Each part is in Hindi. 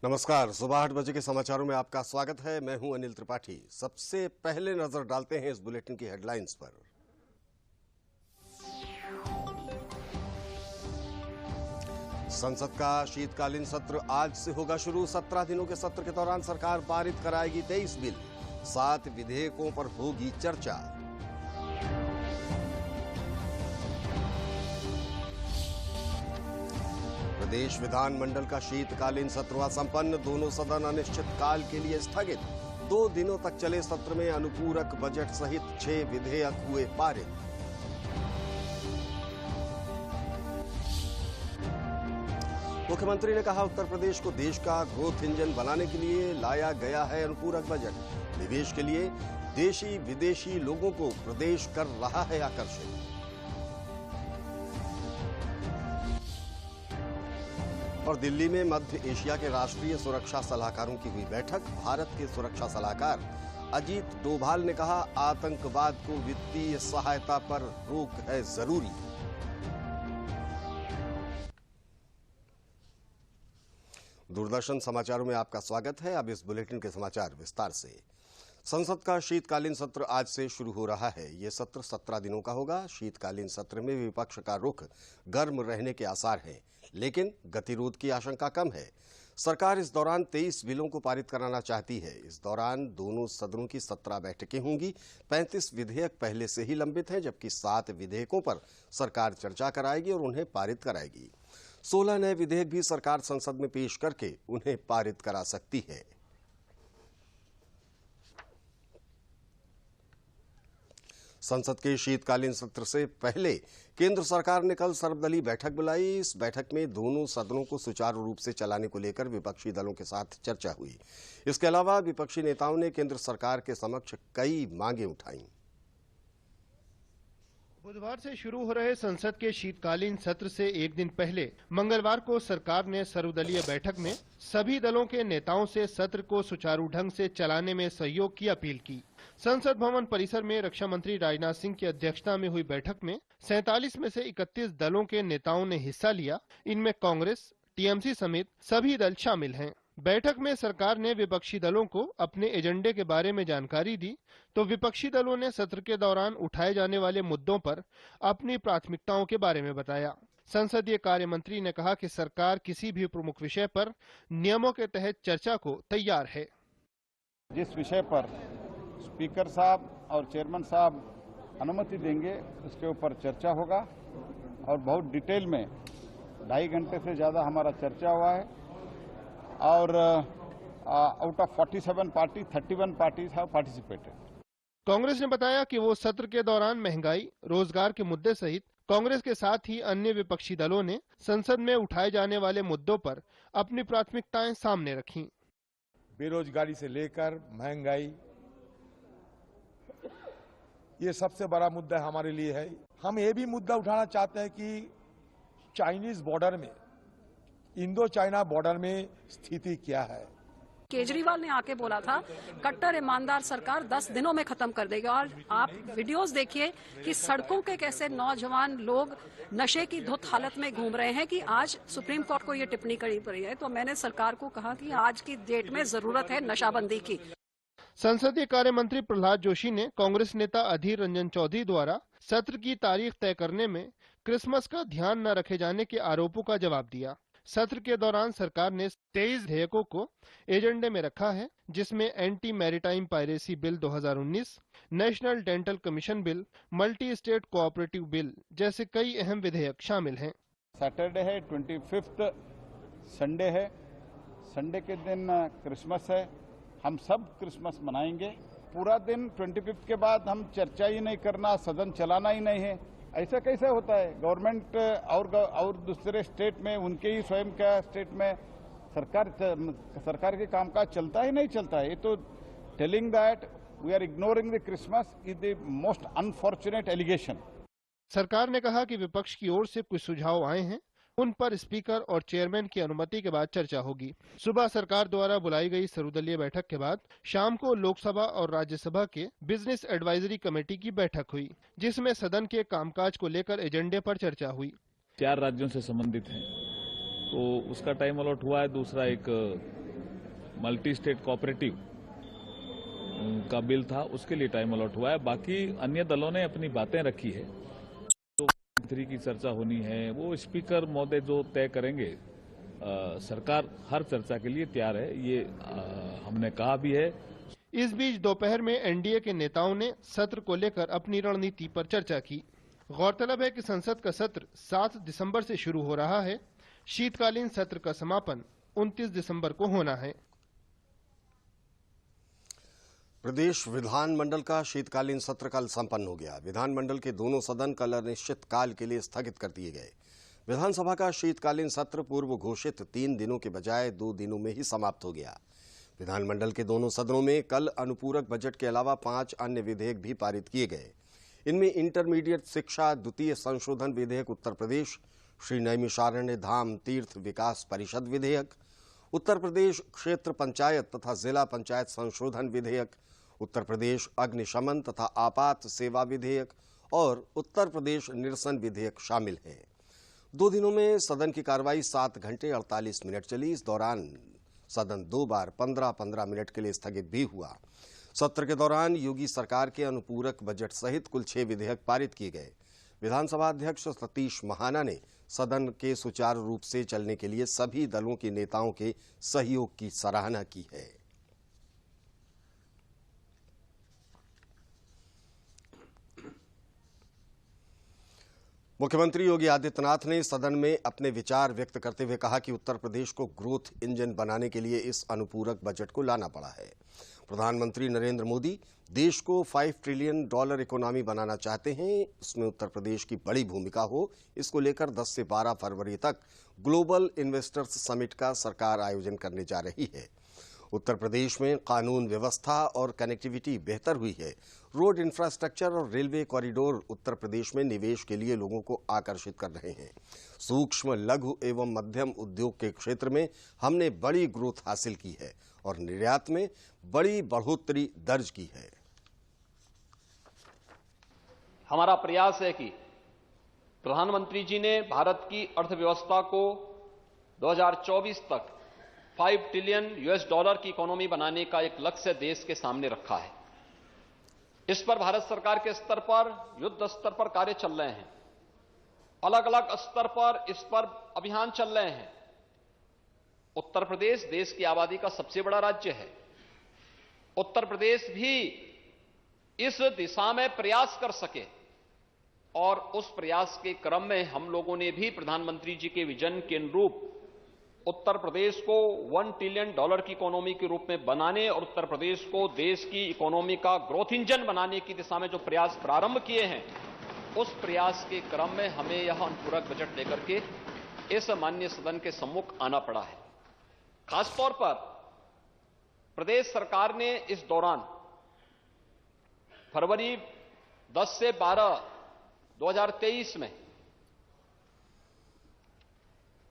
नमस्कार, सुबह 8 बजे के समाचारों में आपका स्वागत है। मैं हूं अनिल त्रिपाठी। सबसे पहले नजर डालते हैं इस बुलेटिन की हेडलाइंस पर। संसद का शीतकालीन सत्र आज से होगा शुरू। 17 दिनों के सत्र के दौरान सरकार पारित कराएगी 23 बिल, 7 विधेयकों पर होगी चर्चा। प्रदेश विधानमंडल का शीतकालीन सत्र हुआ संपन्न। दोनों सदन अनिश्चित काल के लिए स्थगित। 2 दिनों तक चले सत्र में अनुपूरक बजट सहित 6 विधेयक हुए पारित। मुख्यमंत्री ने कहा, उत्तर प्रदेश को देश का ग्रोथ इंजन बनाने के लिए लाया गया है अनुपूरक बजट। निवेश के लिए देशी विदेशी लोगों को प्रदेश कर रहा है आकर्षित। और दिल्ली में मध्य एशिया के राष्ट्रीय सुरक्षा सलाहकारों की हुई बैठक। भारत के सुरक्षा सलाहकार अजीत डोभाल ने कहा, आतंकवाद को वित्तीय सहायता पर रोक है जरूरी। दूरदर्शन समाचारों में आपका स्वागत है। अब इस बुलेटिन के समाचार विस्तार से। संसद का शीतकालीन सत्र आज से शुरू हो रहा है। ये सत्र 17 दिनों का होगा। शीतकालीन सत्र में विपक्ष का रुख गर्म रहने के आसार हैं, लेकिन गतिरोध की आशंका कम है। सरकार इस दौरान 23 बिलों को पारित कराना चाहती है। इस दौरान दोनों सदनों की 17 बैठकें होंगी। 35 विधेयक पहले से ही लंबित हैं, जबकि 7 विधेयकों पर सरकार चर्चा कराएगी और उन्हें पारित कराएगी। 16 नए विधेयक भी सरकार संसद में पेश करके उन्हें पारित करा सकती है। संसद के शीतकालीन सत्र से पहले केंद्र सरकार ने कल सर्वदलीय बैठक बुलाई। इस बैठक में दोनों सदनों को सुचारू रूप से चलाने को लेकर विपक्षी दलों के साथ चर्चा हुई। इसके अलावा विपक्षी नेताओं ने केंद्र सरकार के समक्ष कई मांगें उठाईं। बुधवार से शुरू हो रहे संसद के शीतकालीन सत्र से एक दिन पहले मंगलवार को सरकार ने सर्वदलीय बैठक में सभी दलों के नेताओं से सत्र को सुचारू ढंग से चलाने में सहयोग की अपील की। संसद भवन परिसर में रक्षा मंत्री राजनाथ सिंह की अध्यक्षता में हुई बैठक में 47 में से 31 दलों के नेताओं ने हिस्सा लिया। इनमें कांग्रेस, टीएमसी समेत सभी दल शामिल हैं। बैठक में सरकार ने विपक्षी दलों को अपने एजेंडे के बारे में जानकारी दी, तो विपक्षी दलों ने सत्र के दौरान उठाए जाने वाले मुद्दों पर अपनी प्राथमिकताओं के बारे में बताया। संसदीय कार्य मंत्री ने कहा कि सरकार किसी भी प्रमुख विषय पर नियमों के तहत चर्चा को तैयार है। जिस विषय पर स्पीकर साहब और चेयरमैन साहब अनुमति देंगे उसके ऊपर चर्चा होगा और बहुत डिटेल में 2.5 घंटे से ज्यादा हमारा चर्चा हुआ है और out of 47 party 31 parties have participated. Congress ने बताया कि वो सत्र के दौरान महंगाई, रोजगार के मुद्दे सहित कांग्रेस के साथ ही अन्य विपक्षी दलों ने संसद में उठाए जाने वाले मुद्दों पर अपनी प्राथमिकताएं सामने रखीं। बेरोजगारी से लेकर महंगाई, ये सबसे बड़ा मुद्दा हमारे लिए है। हम ये भी मुद्दा उठाना चाहते हैं कि चाइनीज बॉर्डर में, इंडो चाइना बॉर्डर में स्थिति क्या है। केजरीवाल ने आके बोला था कट्टर ईमानदार सरकार 10 दिनों में खत्म कर देगी, और आप वीडियोस देखिए कि सड़कों के कैसे नौजवान लोग नशे की धुत हालत में घूम रहे हैं कि आज सुप्रीम कोर्ट को ये टिप्पणी करनी पड़ी है। तो मैंने सरकार को कहा कि आज की डेट में जरूरत है नशाबंदी की। संसदीय कार्य मंत्री प्रहलाद जोशी ने कांग्रेस नेता अधीर रंजन चौधरी द्वारा सत्र की तारीख तय करने में क्रिसमस का ध्यान न रखे जाने के आरोपों का जवाब दिया। सत्र के दौरान सरकार ने 23 विधेयकों को एजेंडे में रखा है, जिसमें anti maritime piracy bill 2019, national dental commission bill, multi state cooperative bill जैसे कई अहम विधेयक शामिल हैं। सैटरडे है, 25 संडे है, संडे के दिन क्रिसमस है। हम सब क्रिसमस मनाएंगे। पूरा दिन 25 के बाद हम चर्चा ही नहीं करना, सदन चलाना ही नहीं है, ऐसा कैसे होता है? गवर्नमेंट और दूसरे स्टेट में, उनके ही स्वयं का स्टेट में सरकार के कामकाज चलता ही नहीं चलता है। ये तो telling that we are ignoring the Christmas is the most unfortunate allegation. सरकार ने कहा कि विपक्ष की ओर से कुछ सुझाव आए हैं, उन पर स्पीकर और चेयरमैन की अनुमति के बाद चर्चा होगी। सुबह सरकार द्वारा बुलाई गई सर्वदलीय बैठक के बाद शाम को लोकसभा और राज्यसभा के बिजनेस एडवाइजरी कमेटी की बैठक हुई, जिसमें सदन के कामकाज को लेकर एजेंडे पर चर्चा हुई। 4 राज्यों से संबंधित हैं, तो उसका टाइम अलॉट हुआ है। दूसरा एक मल्टी स्टेट कोऑपरेटिव का बिल था, उसके लिए टाइम अलॉट हुआ है। बाकी अन्य दलों ने अपनी बातें रखी है। तो मंत्री की चर्चा होनी है, वो स्पीकर महोदय जो तय करेंगे। सरकार हर चर्चा के लिए तैयार है, ये हमने कहा भी है। इस बीच दोपहर में एनडीए के नेताओं ने सत्र को लेकर अपनी रणनीति पर चर्चा की। गौरतलब है कि संसद का सत्र 7 दिसंबर से शुरू हो रहा है। शीतकालीन सत्र का समापन 29 दिसंबर को होना है। प्रदेश विधानमंडल का शीतकालीन सत्र कल संपन्न हो गया। विधानमंडल के दोनों सदन कल अनिश्चित काल के लिए स्थगित कर दिए गए। विधानसभा का शीतकालीन सत्र पूर्व घोषित 3 दिनों के बजाय 2 दिनों में ही समाप्त हो गया। विधानमंडल के दोनों सदनों में कल अनुपूरक बजट के अलावा 5 अन्य विधेयक भी पारित किए गए। इनमें इंटरमीडिएट शिक्षा द्वितीय संशोधन विधेयक उत्तर प्रदेश, श्री नैमिषारण्य धाम तीर्थ विकास परिषद विधेयक, उत्तर प्रदेश क्षेत्र पंचायत तथा जिला पंचायत संशोधन विधेयक, उत्तर प्रदेश अग्निशमन तथा आपात सेवा विधेयक और उत्तर प्रदेश निरसन विधेयक शामिल हैं। 2 दिनों में सदन की कार्रवाई 7 घंटे 48 मिनट चली। इस दौरान सदन 2 बार 15-15 मिनट के लिए स्थगित भी हुआ। सत्र के दौरान योगी सरकार के अनुपूरक बजट सहित कुल 6 विधेयक पारित किए गए। विधानसभा अध्यक्ष सतीश महाना ने सदन के सुचारू रूप से चलने के लिए सभी दलों के नेताओं के सहयोग की सराहना की है। मुख्यमंत्री योगी आदित्यनाथ ने सदन में अपने विचार व्यक्त करते हुए कहा कि उत्तर प्रदेश को ग्रोथ इंजन बनाने के लिए इस अनुपूरक बजट को लाना पड़ा है। प्रधानमंत्री नरेंद्र मोदी देश को $5 ट्रिलियन इकोनॉमी बनाना चाहते हैं। इसमें उत्तर प्रदेश की बड़ी भूमिका हो, इसको लेकर 10 से 12 फरवरी तक ग्लोबल इन्वेस्टर्स समिट का सरकार आयोजन करने जा रही है। उत्तर प्रदेश में कानून व्यवस्था और कनेक्टिविटी बेहतर हुई है। रोड इंफ्रास्ट्रक्चर और रेलवे कॉरिडोर उत्तर प्रदेश में निवेश के लिए लोगों को आकर्षित कर रहे हैं। सूक्ष्म, लघु एवं मध्यम उद्योग के क्षेत्र में हमने बड़ी ग्रोथ हासिल की है और निर्यात में बड़ी बढ़ोतरी दर्ज की है। हमारा प्रयास है कि प्रधानमंत्री जी ने भारत की अर्थव्यवस्था को 2024 तक $5 ट्रिलियन की इकोनॉमी बनाने का एक लक्ष्य देश के सामने रखा है। इस पर भारत सरकार के स्तर पर, युद्ध स्तर पर कार्य चल रहे हैं। अलग अलग स्तर पर इस पर अभियान चल रहे हैं। उत्तर प्रदेश देश की आबादी का सबसे बड़ा राज्य है। उत्तर प्रदेश भी इस दिशा में प्रयास कर सके और उस प्रयास के क्रम में हम लोगों ने भी प्रधानमंत्री जी के विजन के अनुरूप उत्तर प्रदेश को $1 ट्रिलियन की इकोनॉमी के रूप में बनाने और उत्तर प्रदेश को देश की इकोनॉमी का ग्रोथ इंजन बनाने की दिशा में जो प्रयास प्रारंभ किए हैं, उस प्रयास के क्रम में हमें यह अनुपूरक बजट लेकर के इस माननीय सदन के सम्मुख आना पड़ा है। खासतौर पर प्रदेश सरकार ने इस दौरान फरवरी 10 से 12, 2023 में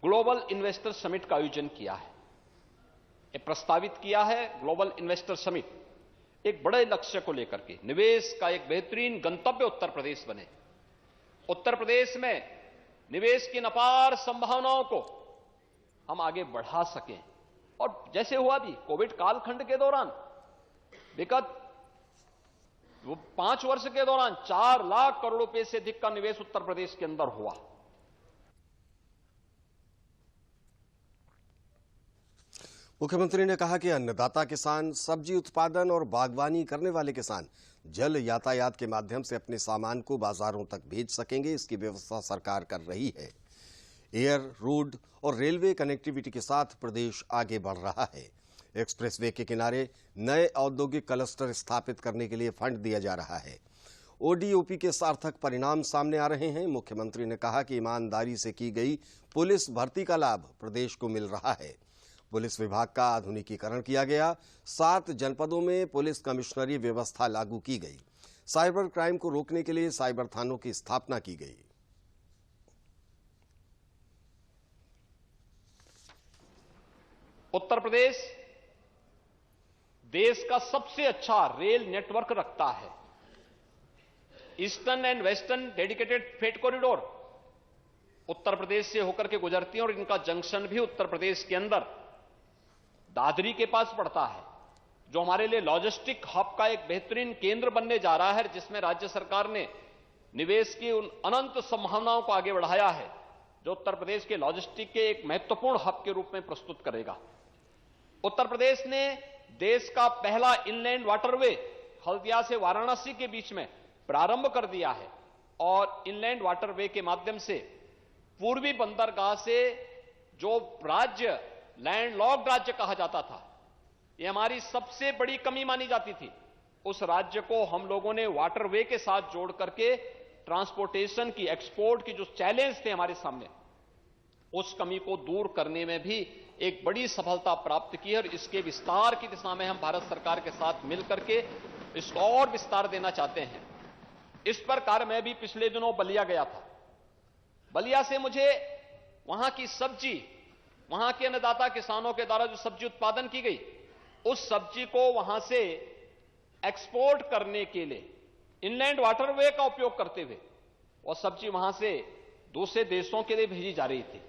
ग्लोबल इन्वेस्टर समिट का आयोजन किया है। ये प्रस्तावित किया है ग्लोबल इन्वेस्टर समिट एक बड़े लक्ष्य को लेकर के, निवेश का एक बेहतरीन गंतव्य उत्तर प्रदेश बने। उत्तर प्रदेश में निवेश की अपार संभावनाओं को हम आगे बढ़ा सकें। और जैसे हुआ भी कोविड कालखंड के दौरान, विगत 5 वर्ष के दौरान 4 लाख करोड़ रुपए से अधिक का निवेश उत्तर प्रदेश के अंदर हुआ। मुख्यमंत्री ने कहा कि अन्नदाता किसान, सब्जी उत्पादन और बागवानी करने वाले किसान जल यातायात के माध्यम से अपने सामान को बाजारों तक भेज सकेंगे। इसकी व्यवस्था सरकार कर रही है। एयर, रोड और रेलवे कनेक्टिविटी के साथ प्रदेश आगे बढ़ रहा है। एक्सप्रेसवे के किनारे नए औद्योगिक क्लस्टर स्थापित करने के लिए फंड दिया जा रहा है। ओडीओपी के सार्थक परिणाम सामने आ रहे हैं। मुख्यमंत्री ने कहा कि ईमानदारी से की गई पुलिस भर्ती का लाभ प्रदेश को मिल रहा है। पुलिस विभाग का आधुनिकीकरण किया गया। 7 जनपदों में पुलिस कमिश्नरी व्यवस्था लागू की गई। साइबर क्राइम को रोकने के लिए साइबर थानों की स्थापना की गई। उत्तर प्रदेश देश का सबसे अच्छा रेल नेटवर्क रखता है। Eastern and western dedicated freight corridor Uttar Pradesh से होकर के गुजरती है और इनका जंक्शन भी उत्तर प्रदेश के अंदर दादरी के पास पड़ता है, जो हमारे लिए लॉजिस्टिक हब का एक बेहतरीन केंद्र बनने जा रहा है, जिसमें राज्य सरकार ने निवेश की उन अनंत संभावनाओं को आगे बढ़ाया है, जो उत्तर प्रदेश के लॉजिस्टिक के एक महत्वपूर्ण हब के रूप में प्रस्तुत करेगा। उत्तर प्रदेश ने देश का पहला इनलैंड वाटरवे हल्दिया से वाराणसी के बीच में प्रारंभ कर दिया है और इनलैंड वाटरवे के माध्यम से पूर्वी बंदरगाह से जो राज्य लैंडलॉक्ड राज्य कहा जाता था, यह हमारी सबसे बड़ी कमी मानी जाती थी, उस राज्य को हम लोगों ने वाटरवे के साथ जोड़ करके ट्रांसपोर्टेशन की, एक्सपोर्ट की जो चैलेंज थे हमारे सामने, उस कमी को दूर करने में भी एक बड़ी सफलता प्राप्त की है और इसके विस्तार की दिशा में हम भारत सरकार के साथ मिलकर के इसको और विस्तार देना चाहते हैं। इस प्रकार मैं भी पिछले दिनों बलिया गया था। बलिया से मुझे वहां की सब्जी, वहां के अन्नदाता किसानों के द्वारा जो सब्जी उत्पादन की गई, उस सब्जी को वहां से एक्सपोर्ट करने के लिए इनलैंड वाटरवे का उपयोग करते हुए वो सब्जी वहां से दूसरे देशों के लिए भेजी जा रही थी।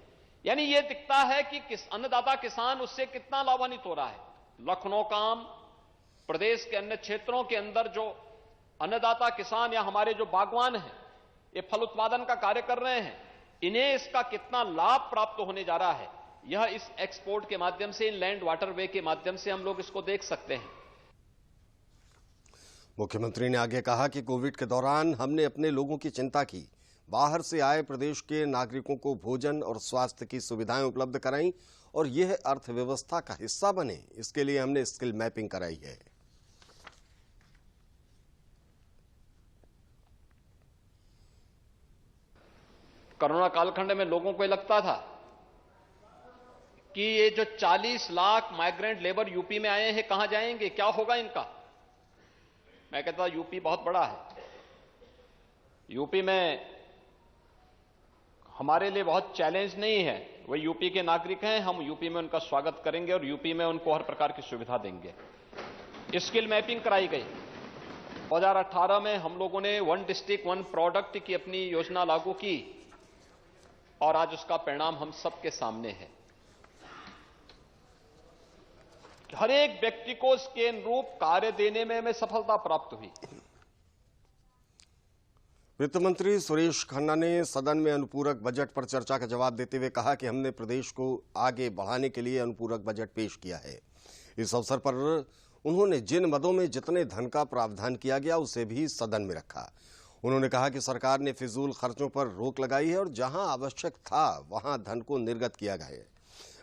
यानी यह दिखता है कि अन्नदाता किसान उससे कितना लाभान्वित हो रहा है। लखनऊ काम, प्रदेश के अन्य क्षेत्रों के अंदर जो अन्नदाता किसान या हमारे जो बागवान हैं, ये फल उत्पादन का कार्य कर रहे हैं, इन्हें इसका कितना लाभ प्राप्त होने जा रहा है, यह इस एक्सपोर्ट के माध्यम से, इनलैंड वाटरवे के माध्यम से हम लोग इसको देख सकते हैं। मुख्यमंत्री ने आगे कहा कि कोविड के दौरान हमने अपने लोगों की चिंता की, बाहर से आए प्रदेश के नागरिकों को भोजन और स्वास्थ्य की सुविधाएं उपलब्ध कराई और यह अर्थव्यवस्था का हिस्सा बने, इसके लिए हमने स्किल मैपिंग कराई है। कोरोना कालखंड में लोगों को लगता था कि ये जो 40 लाख माइग्रेंट लेबर यूपी में आए हैं, कहां जाएंगे, क्या होगा इनका। मैं कहता यूपी बहुत बड़ा है, यूपी में हमारे लिए बहुत चैलेंज नहीं है, वह यूपी के नागरिक हैं, हम यूपी में उनका स्वागत करेंगे और यूपी में उनको हर प्रकार की सुविधा देंगे। स्किल मैपिंग कराई गई। 2018 में हम लोगों ने 1 डिस्ट्रिक्ट 1 प्रोडक्ट की अपनी योजना लागू की और आज उसका परिणाम हम सबके सामने है। हर एक व्यक्ति को इसके अनुरूप कार्य देने में हमें सफलता प्राप्त हुई। वित्त मंत्री सुरेश खन्ना ने सदन में अनुपूरक बजट पर चर्चा का जवाब देते हुए कहा कि हमने प्रदेश को आगे बढ़ाने के लिए अनुपूरक बजट पेश किया है। इस अवसर पर उन्होंने जिन मदों में जितने धन का प्रावधान किया गया उसे भी सदन में रखा। उन्होंने कहा कि सरकार ने फिजूल खर्चों पर रोक लगाई है और जहां आवश्यक था वहां धन को निर्गत किया गया है।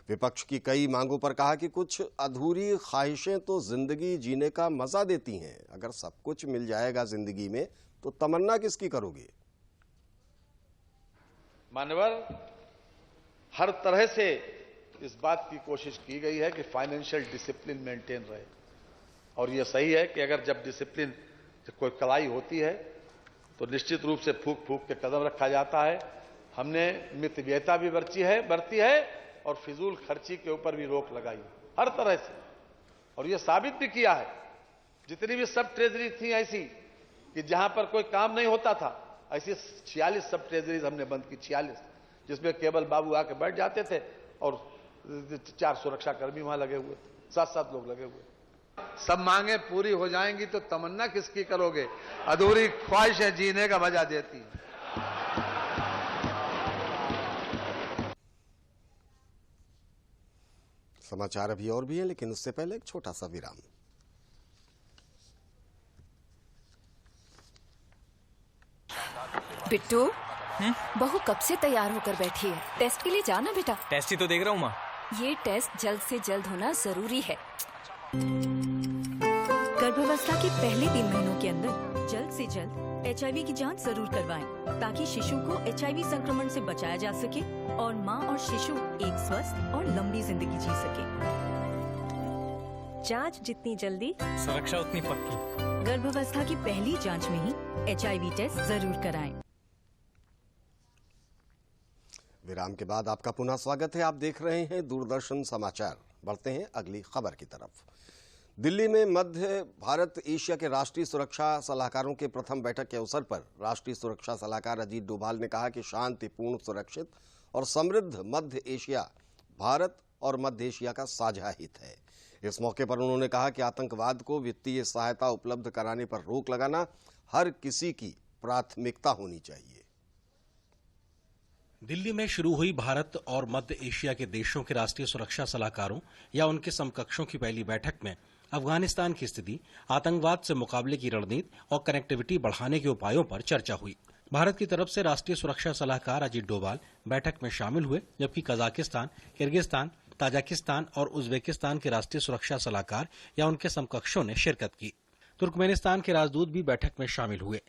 विपक्ष की कई मांगों पर कहा कि कुछ अधूरी ख्वाहिशें तो जिंदगी जीने का मजा देती हैं, अगर सब कुछ मिल जाएगा जिंदगी में तो तमन्ना किसकी करोगे। मान्यवर, हर तरह से इस बात की कोशिश की गई है कि फाइनेंशियल डिसिप्लिन मेंटेन रहे और यह सही है कि अगर जब डिसिप्लिन कोई कलाई होती है तो निश्चित रूप से फूक फूक के कदम रखा जाता है। हमने मितव्ययता भी बरती है और फिजूल खर्ची के ऊपर भी रोक लगाई हर तरह से, और यह साबित भी किया है। जितनी भी सब ट्रेजरी थी ऐसी कि जहां पर कोई काम नहीं होता था, ऐसी 46 सब ट्रेजरीज हमने बंद की, 46, जिसमें केवल बाबू आके बैठ जाते थे और 4 सुरक्षा कर्मी वहां लगे हुए थे, 7-7 लोग लगे हुए। सब मांगे पूरी हो जाएंगी तो तमन्ना किसकी करोगे, अधूरी ख्वाहिशें जीने का मजा देती है। समाचार अभी और भी हैं, लेकिन उससे पहले एक छोटा सा विराम। बिट्टू, बहू कब से तैयार होकर बैठी है? टेस्ट के लिए जाना बेटा। टेस्ट ही तो देख रहा हूँ माँ। ये टेस्ट जल्द से जल्द होना जरूरी है। गर्भावस्था के पहले 3 महीनों के अंदर जल्द से जल्द HIV की जांच जरूर करवाएं, ताकि शिशु को HIV संक्रमण से बचाया जा सके और माँ और शिशु एक स्वस्थ और लंबी जिंदगी जी सके। जांच जितनी जल्दी, सुरक्षा उतनी पक्की। गर्भावस्था की पहली जांच में ही HIV टेस्ट जरूर कराएं। विराम के बाद आपका पुनः स्वागत है। आप देख रहे हैं दूरदर्शन समाचार। बढ़ते हैं अगली खबर की तरफ। दिल्ली में मध्य भारत एशिया के राष्ट्रीय सुरक्षा सलाहकारों के प्रथम बैठक के अवसर पर राष्ट्रीय सुरक्षा सलाहकार अजीत डोभाल ने कहा कि शांतिपूर्ण, सुरक्षित और समृद्ध मध्य एशिया भारत और मध्य एशिया का साझा हित है। इस मौके पर उन्होंने कहा कि आतंकवाद को वित्तीय सहायता उपलब्ध कराने पर रोक लगाना हर किसी की प्राथमिकता होनी चाहिए। दिल्ली में शुरू हुई भारत और मध्य एशिया के देशों के राष्ट्रीय सुरक्षा सलाहकारों या उनके समकक्षों की पहली बैठक में अफगानिस्तान की स्थिति, आतंकवाद से मुकाबले की रणनीति और कनेक्टिविटी बढ़ाने के उपायों पर चर्चा हुई। भारत की तरफ से राष्ट्रीय सुरक्षा सलाहकार अजीत डोभाल बैठक में शामिल हुए, जबकि कजाकिस्तान, किर्गिस्तान, ताजिकिस्तान और उज्बेकिस्तान के राष्ट्रीय सुरक्षा सलाहकार या उनके समकक्षों ने शिरकत की। तुर्कमेनिस्तान के राजदूत भी बैठक में शामिल हुए।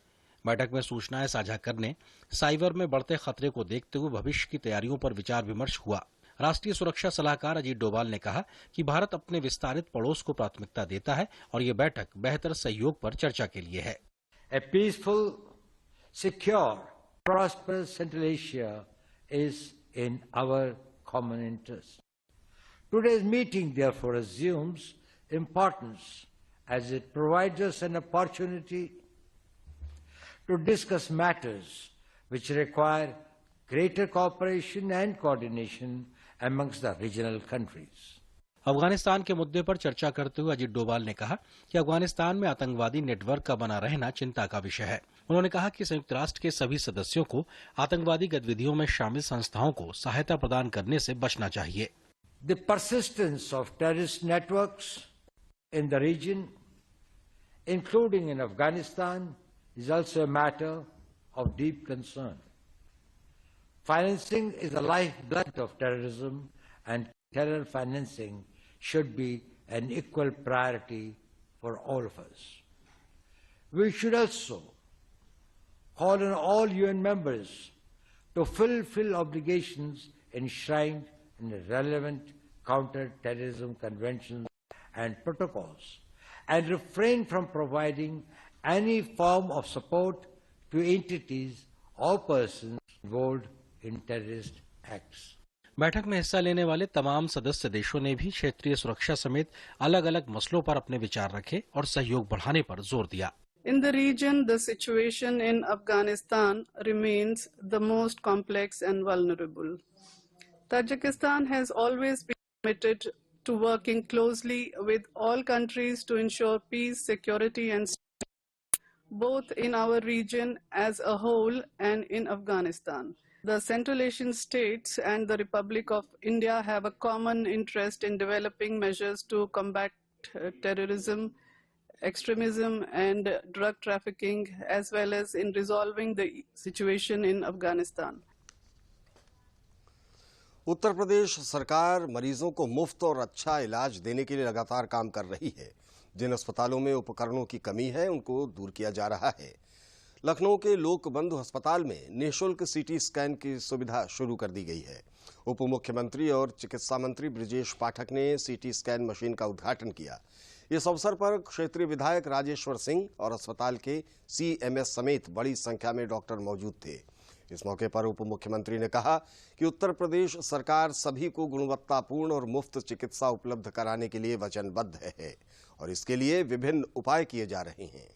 बैठक में सूचनाएं साझा करने, साइबर में बढ़ते खतरे को देखते हुए भविष्य की तैयारियों पर विचार विमर्श हुआ। राष्ट्रीय सुरक्षा सलाहकार अजीत डोभाल ने कहा कि भारत अपने विस्तारित पड़ोस को प्राथमिकता देता है और ये बैठक बेहतर सहयोग पर चर्चा के लिए है। A peaceful, secure, prosperous Central Asia is in our common interest. Today's meeting therefore assumes importance as it provides us an opportunity to discuss matters which require greater cooperation and coordination amongst the regional countries. Afghanistan के मुद्दे पर चर्चा करते हुए अजीत डोभाल ने कहा कि अफगानिस्तान में आतंकवादी नेटवर्क का बना रहना चिंता का विषय है। उन्होंने कहा कि संयुक्त राष्ट्र के सभी सदस्यों को आतंकवादी गतिविधियों में शामिल संस्थाओं को सहायता प्रदान करने से बचना चाहिए। The persistence of terrorist networks in the region, including in Afghanistan, is also a matter of deep concern. Financing is the lifeblood of terrorism, and terror financing should be an equal priority for all of us. We should also call on all UN members to fulfill obligations enshrined in the relevant counter-terrorism conventions and protocols, and refrain from providing any form of support to entities or persons involved in terrorist acts. बैठक में हिस्सा लेने वाले तमाम सदस्य देशों ने भी क्षेत्रीय सुरक्षा समेत अलग अलग मसलों पर अपने विचार रखे और सहयोग बढ़ाने पर जोर दिया। In the region, the situation in Afghanistan remains the most complex and vulnerable. Tajikistan has always been committed to working closely with all countries to ensure peace, security and stability, both in our region as a whole and in Afghanistan. The Central Asian states and the Republic of India have a common interest in developing measures to combat terrorism, extremism and drug trafficking, as well as in resolving the situation in Afghanistan. Uttar Pradesh सरकार मरीजों को मुफ्त और अच्छा इलाज देने के लिए लगातार काम कर रही है। जिन अस्पतालों में उपकरणों की कमी है उनको दूर किया जा रहा है। लखनऊ के लोक बंधु अस्पताल में निःशुल्क सीटी स्कैन की सुविधा शुरू कर दी गई है। उप मुख्यमंत्री और चिकित्सा मंत्री ब्रिजेश पाठक ने सीटी स्कैन मशीन का उद्घाटन किया। इस अवसर पर क्षेत्रीय विधायक राजेश्वर सिंह और अस्पताल के सीएमएस समेत बड़ी संख्या में डॉक्टर मौजूद थे। इस मौके पर उप मुख्यमंत्री ने कहा कि उत्तर प्रदेश सरकार सभी को गुणवत्तापूर्ण और मुफ्त चिकित्सा उपलब्ध कराने के लिए वचनबद्ध है और इसके लिए विभिन्न उपाय किए जा रहे हैं।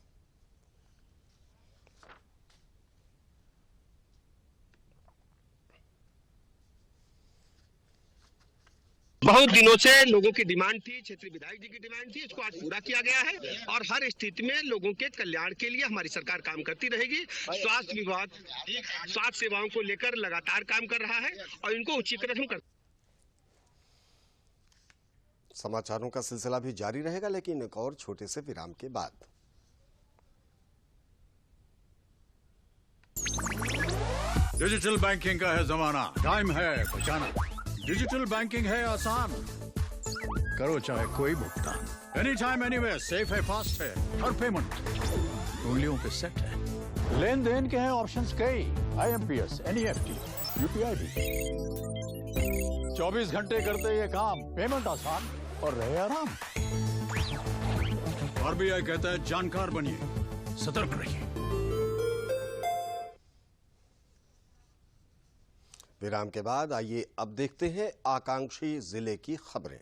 बहुत दिनों से लोगों की डिमांड थी, क्षेत्रीय विधायक जी की डिमांड थी, इसको आज पूरा किया गया है और हर स्थिति में लोगों के कल्याण के लिए हमारी सरकार काम करती रहेगी। स्वास्थ्य विभाग स्वास्थ्य सेवाओं को लेकर लगातार काम कर रहा है और इनको उच्चीकृत कर। समाचारों का सिलसिला भी जारी रहेगा, लेकिन एक और छोटे से विराम के बाद। डिजिटल बैंकिंग का है जमाना, टाइम है बचाना। डिजिटल बैंकिंग है आसान, करो चाहे कोई भुगतान, एनी टाइम एनीवेयर, सेफ है, फास्ट है, हर पेमेंट उंगलियों पे सेट है। लेन देन के हैं ऑप्शंस कई, IMPS, NEFT, UPI भी। 24 घंटे करते ये काम, पेमेंट आसान और रहे आराम। RBI कहता है जानकार बनिए, सतर्क रहिए। विराम के बाद आइए अब देखते हैं आकांक्षी जिले की खबरें।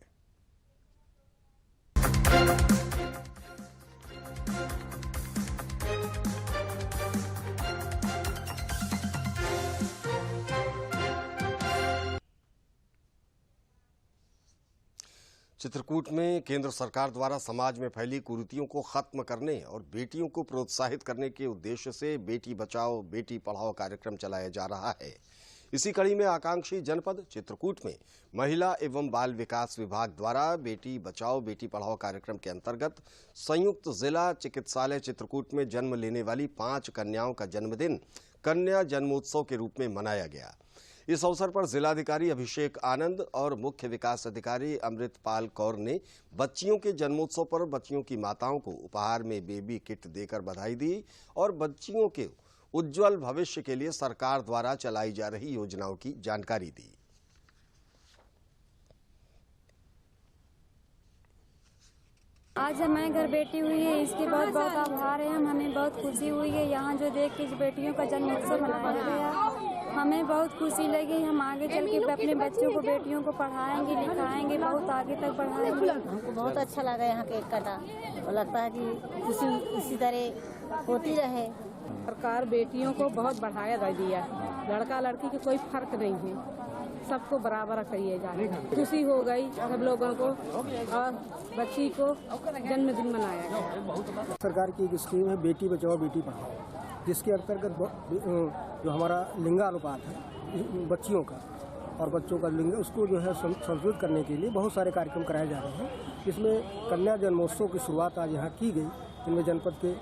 चित्रकूट में केंद्र सरकार द्वारा समाज में फैली कुरीतियों को खत्म करने और बेटियों को प्रोत्साहित करने के उद्देश्य से बेटी बचाओ बेटी पढ़ाओ कार्यक्रम चलाया जा रहा है। इसी कड़ी में आकांक्षी जनपद चित्रकूट में महिला एवं बाल विकास विभाग द्वारा बेटी बचाओ बेटी पढ़ाओ कार्यक्रम के अंतर्गत संयुक्त जिला चिकित्सालय चित्रकूट में जन्म लेने वाली 5 कन्याओं का जन्मदिन कन्या जन्मोत्सव के रूप में मनाया गया। इस अवसर पर जिलाधिकारी अभिषेक आनंद और मुख्य विकास अधिकारी अमृतपाल कौर ने बच्चियों के जन्मोत्सव पर बच्चियों की माताओं को उपहार में बेबी किट देकर बधाई दी और बच्चियों के उज्जवल भविष्य के लिए सरकार द्वारा चलाई जा रही योजनाओं की जानकारी दी। आज हमारे घर बेटी हुई है, इसकी बहुत बहुत आभार है। हमें बहुत खुशी हुई है यहाँ जो देख के बेटियों का जन्मोत्सव मनाया गया। हमें बहुत खुशी लगी। हम आगे चल के अपने बच्चों को बेटियों को पढ़ाएंगे लिखाएंगे, बहुत आगे तक बढ़ाएंगे। हमको बहुत अच्छा लगा यहाँ केक काटा और लगता है कि खुशी इसी तरह होती रहे। सरकार बेटियों को बहुत बढ़ाया दिया, लड़का लड़की के कोई फर्क नहीं है, सबको बराबर करिए जाए। खुशी हो गई सब लोगों को और बच्ची को जन्मदिन मनाया गया। सरकार की एक स्कीम है बेटी बचाओ बेटी पढ़ाओ, जिसके अंतर्गत जो हमारा लिंगानुपात है बच्चियों का और बच्चों का लिंग उसको जो है संतुलित करने के लिए बहुत सारे कार्यक्रम कराए जा रहे हैं। इसमें कन्या जन्मोत्सव की शुरुआत आज यहाँ की गई। इनमें जनपद के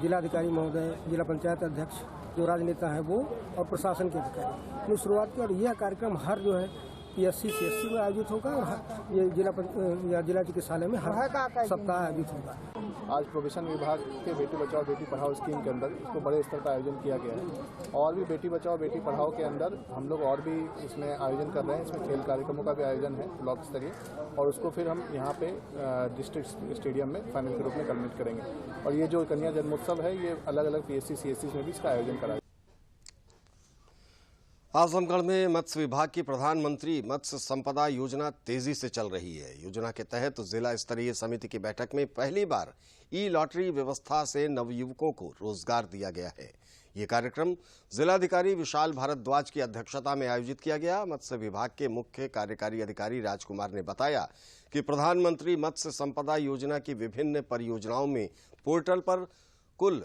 जिलाधिकारी महोदय, जिला पंचायत अध्यक्ष, जो राजनेता है वो और प्रशासन के अधिकारी ने शुरुआत की और यह कार्यक्रम हर जो है PSC CSC में आयोजित होगा और ये जिला चिकित्सालय में हर सप्ताह आयोजित होगा। आज प्रोविजन विभाग के बेटी बचाओ बेटी पढ़ाओ स्कीम के अंदर इसको बड़े स्तर पर आयोजन किया गया है और भी बेटी बचाओ बेटी पढ़ाओ के अंदर हम लोग और भी इसमें आयोजन कर रहे हैं। इसमें खेल कार्यक्रमों का भी आयोजन है ब्लॉक स्तरीय और उसको फिर हम यहाँ पे डिस्ट्रिक्ट स्टेडियम में फाइनल के रूप में कम्प्लीट करेंगे। और ये जो कन्या जन्मोत्सव है ये अलग अलग PSC CSC में भी इसका आयोजन कराया। आजमगढ़ में मत्स्य विभाग की प्रधानमंत्री मत्स्य संपदा योजना तेजी से चल रही है। योजना के तहत जिला स्तरीय समिति की बैठक में पहली बार ई-लॉटरी व्यवस्था से नवयुवकों को रोजगार दिया गया है। ये कार्यक्रम जिलाधिकारी विशाल भारद्वाज की अध्यक्षता में आयोजित किया गया। मत्स्य विभाग के मुख्य कार्यकारी अधिकारी राजकुमार ने बताया कि प्रधानमंत्री मत्स्य संपदा योजना की विभिन्न परियोजनाओं में पोर्टल पर कुल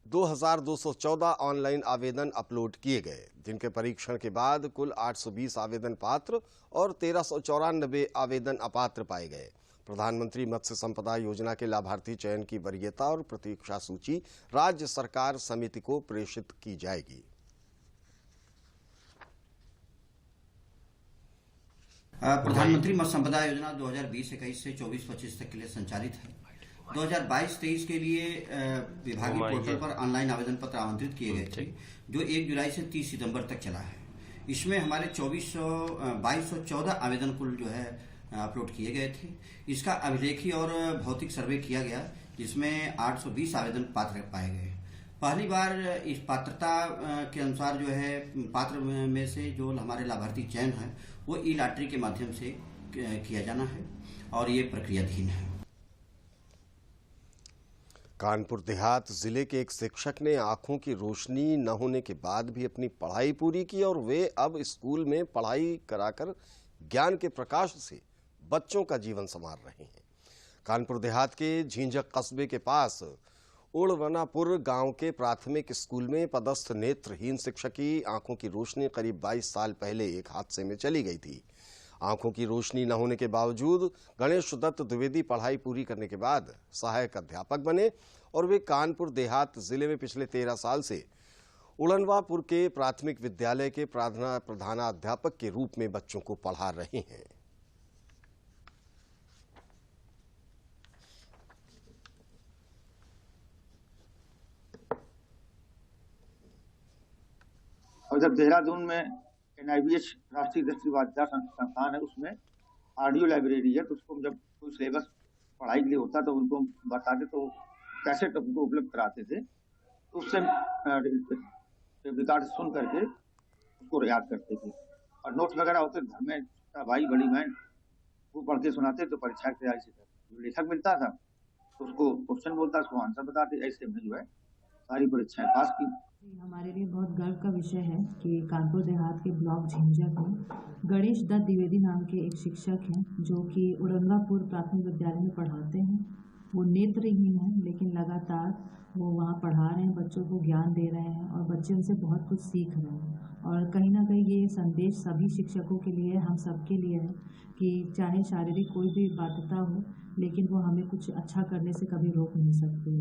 2214 ऑनलाइन आवेदन अपलोड किए गए, जिनके परीक्षण के बाद कुल 820 आवेदन पात्र और 1394 आवेदन अपात्र पाए गए। प्रधानमंत्री मत्स्य संपदा योजना के लाभार्थी चयन की वरीयता और प्रतीक्षा सूची राज्य सरकार समिति को प्रेषित की जाएगी। प्रधानमंत्री मत्स्य संपदा योजना 2020-21 से 24-25 तक के लिए संचालित है। 2022-23 के लिए विभागीय पोर्टल पर ऑनलाइन आवेदन पत्र आमंत्रित किए गए थे, जो 1 जुलाई से 30 सितंबर तक चला है। इसमें हमारे 2214 आवेदन कुल जो है अपलोड किए गए थे। इसका अभिलेखी और भौतिक सर्वे किया गया, जिसमें 820 आवेदन पात्र पाए गए। पहली बार इस पात्रता के अनुसार जो है पात्र में से जो हमारे लाभार्थी चयन है वो ई-लॉटरी के माध्यम से किया जाना है और ये प्रक्रियाधीन है। कानपुर देहात जिले के एक शिक्षक ने आंखों की रोशनी न होने के बाद भी अपनी पढ़ाई पूरी की और वे अब स्कूल में पढ़ाई कराकर ज्ञान के प्रकाश से बच्चों का जीवन संवार रहे हैं। कानपुर देहात के झींझक कस्बे के पास उड़वनापुर गांव के प्राथमिक स्कूल में पदस्थ नेत्रहीन शिक्षक की आंखों की रोशनी करीब 22 साल पहले एक हादसे में चली गई थी। आंखों की रोशनी न होने के बावजूद गणेश दत्त द्विवेदी पढ़ाई पूरी करने के बाद सहायक अध्यापक बने और वे कानपुर देहात जिले में पिछले 13 साल से उड़नवापुर के प्राथमिक विद्यालय के प्रधानाध्यापक के रूप में बच्चों को पढ़ा रहे हैं। और जब देहरादून में NIBH राष्ट्रीय दृष्टिबाधिता संस्थान है, उसमें ऑडियो लाइब्रेरी है, तो उसको जब कोई सिलेबस पढ़ाई के लिए होता तो उनको बताते तो कैसेट उनको उपलब्ध कराते थे। तो उससे रिकॉर्ड सुन करके उसको याद करते थे और नोट्स वगैरह होते घर में, भाई बड़ी बहन वो पढ़ के सुनाते तो परीक्षा की तैयारी से जो लेखक मिलता था तो उसको क्वेश्चन बोलता, उसको आंसर बताते। ऐसे में जो है सारी परीक्षाएं पास की। हमारे लिए बहुत गर्व का विषय है कि कानपुर देहात के ब्लॉक झिंझक में गणेश दत्त द्विवेदी नाम के एक शिक्षक हैं जो कि औरंगापुर प्राथमिक विद्यालय में पढ़ाते हैं। वो नेत्रहीन हैं लेकिन लगातार वो वहाँ पढ़ा रहे हैं, बच्चों को ज्ञान दे रहे हैं और बच्चे उनसे बहुत कुछ सीख रहे हैं। और कहीं ना कहीं ये संदेश सभी शिक्षकों के लिए, हम सब के लिए है कि चाहे शारीरिक कोई भी बाध्यता हो लेकिन वो हमें कुछ अच्छा करने से कभी रोक नहीं सकते।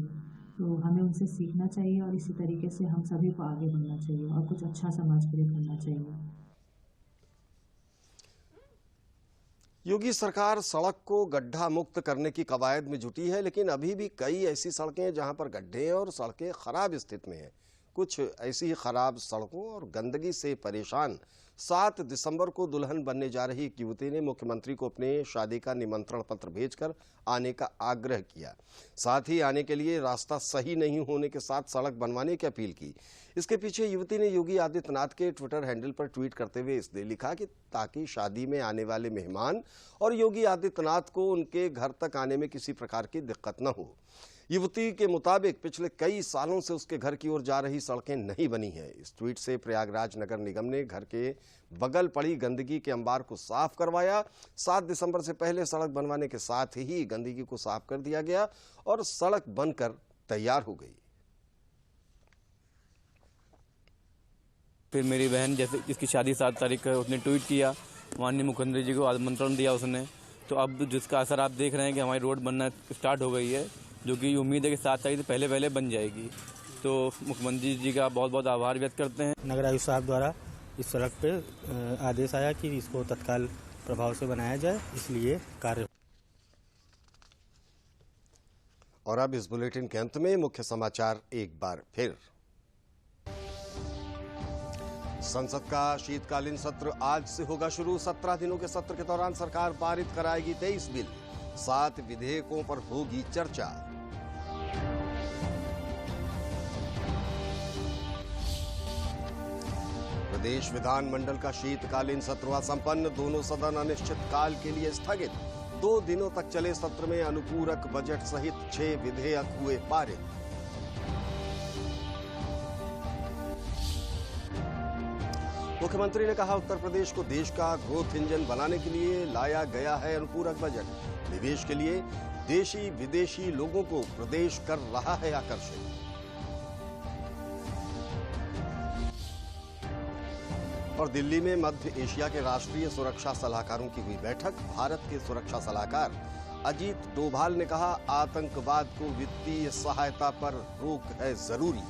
तो हमें उनसे सीखना चाहिए और इसी तरीके से हम सभी को आगे बढ़ना चाहिए और कुछ अच्छा समाज के लिए करना चाहिए। योगी सरकार सड़क को गड्ढा मुक्त करने की कवायद में जुटी है, लेकिन अभी भी कई ऐसी सड़कें हैं जहां पर गड्ढे हैं और सड़कें खराब स्थिति में हैं। कुछ ऐसी खराब सड़कों और गंदगी से परेशान 7 दिसंबर को दुल्हन बनने जा रही एक युवती ने मुख्यमंत्री को अपने शादी का निमंत्रण पत्र भेजकर आने का आग्रह किया। साथ ही आने के लिए रास्ता सही नहीं होने के साथ सड़क बनवाने की अपील की। इसके पीछे युवती ने योगी आदित्यनाथ के ट्विटर हैंडल पर ट्वीट करते हुए इसलिए लिखा कि ताकि शादी में आने वाले मेहमान और योगी आदित्यनाथ को उनके घर तक आने में किसी प्रकार की दिक्कत न हो। युवती के मुताबिक पिछले कई सालों से उसके घर की ओर जा रही सड़कें नहीं बनी हैं। इस ट्वीट से प्रयागराज नगर निगम ने घर के बगल पड़ी गंदगी के अंबार को साफ करवाया। 7 दिसंबर से पहले सड़क बनवाने के साथ ही गंदगी को साफ कर दिया गया और सड़क बनकर तैयार हो गई। फिर मेरी बहन जैसे जिसकी शादी 7 तारीख को उसने ट्वीट किया, माननीय मुख्यमंत्री जी को आमंत्रण दिया उसने। तो अब जिसका असर आप देख रहे हैं कि हमारी रोड बनना स्टार्ट हो गई है, जो कि उम्मीद है कि 7 तारीख से पहले बन जाएगी। तो मुख्यमंत्री जी का बहुत बहुत आभार व्यक्त करते हैं। नगर आयुक्त साहब द्वारा इस सड़क पे आदेश आया कि इसको तत्काल प्रभाव से बनाया जाए, इसलिए कार्य। और अब इस बुलेटिन के अंत में मुख्य समाचार एक बार फिर। संसद का शीतकालीन सत्र आज से होगा शुरू। 17 दिनों के सत्र के दौरान सरकार पारित कराएगी 23 बिल, 7 विधेयकों पर होगी चर्चा। प्रदेश विधानमंडल का शीतकालीन सत्र हुआ संपन्न। दोनों सदन अनिश्चित काल के लिए स्थगित। 2 दिनों तक चले सत्र में अनुपूरक बजट सहित 6 विधेयक हुए पारित। मुख्यमंत्री ने कहा, उत्तर प्रदेश को देश का ग्रोथ इंजन बनाने के लिए लाया गया है अनुपूरक बजट। निवेश के लिए देशी विदेशी लोगों को प्रदेश कर रहा है आकर्षित। और दिल्ली में मध्य एशिया के राष्ट्रीय सुरक्षा सलाहकारों की हुई बैठक। भारत के सुरक्षा सलाहकार अजीत डोभाल ने कहा, आतंकवाद को वित्तीय सहायता पर रोक है जरूरी।